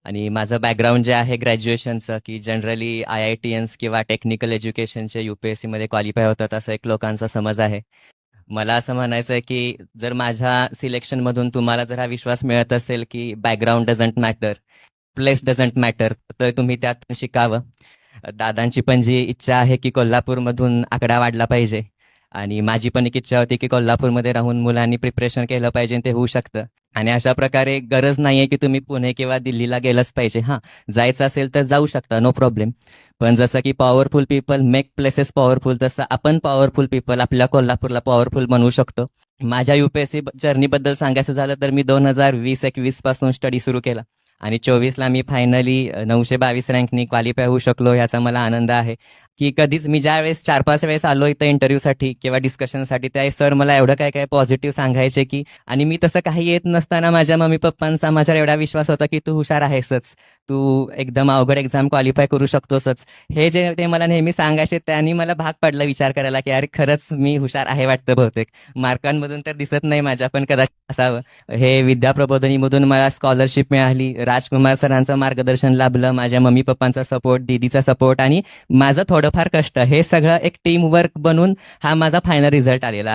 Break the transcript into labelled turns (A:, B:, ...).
A: आणि माझं बॅकग्राऊंड जे आहे ग्रॅज्युएशनचं, की जनरली IITians किंवा टेक्निकल एज्युकेशनचे UPSC मध्ये क्वालिफाय होतात असं एक लोकांचा समज आहे. मला असं म्हणायचं आहे की जर माझ्या सिलेक्शनमधून तुम्हाला जर हा विश्वास मिळत असेल की background doesn't matter, place doesn't matter, तर तुम्ही त्यात शिकावं. दादांची पण जी इच्छा आहे की कोल्हापूरमधून आकडा वाढला पाहिजे आणि माझी पण एक इच्छा होती की कोल्हापूरमध्ये राहून मुलांनी प्रिपरेशन केलं पाहिजे आणि ते होऊ शकतं. आणि अशा प्रकारे गरज नाहीये की तुम्ही पुणे किंवा दिल्लीला गेलंच पाहिजे. हां, जायचं असेल तर जाऊ शकता, नो प्रॉब्लेम. पण जसं की powerful people make places powerful, तसं आपण पॉवरफुल पीपल आपल्या कोल्हापूरला पॉवरफुल बनवू शकतो. माझ्या UPSC जर्नीबद्दल सांगायचं झालं तर मी 2020-21 पासून स्टडी सुरू केला आणि 24ला मी फायनली 922 रँकनी क्वालिफाय होऊ शकलो. याचा मला आनंद आहे की कधीच मी ज्या वेळेस 4-5 वेळेस आलो इथं इंटरव्ह्यूसाठी किंवा डिस्कशनसाठी, त्यावेळेस सर मला एवढं काय काय पॉझिटिव्ह सांगायचे की, आणि मी तसं काही येत नसताना माझ्या मम्मी पप्पांचा माझ्यावर एवढा विश्वास होता की तू हुशार आहेसच, तू एकदम अवघड एक्झाम क्वालिफाय करू शकतोसच. हे जे ते मला नेहमी सांगायचे त्यांनी मला भाग पडला विचार करायला की अरे खरंच मी हुशार आहे वाटतं बहुतेक. मार्कांमधून तर दिसत नाही माझ्या, पण कदाचित असावं. हे विद्या प्रबोधिनीमधून मला स्कॉलरशिप मिळाली, राजकुमार सरांचं मार्गदर्शन लाभलं, माझ्या मम्मी पप्पांचा सपोर्ट, दीदीचा सपोर्ट आणि माझं थोडंफार कष्ट, हे सगळं एक टीम वर्क बनून हा माझा फायनल रिझल्ट आलेला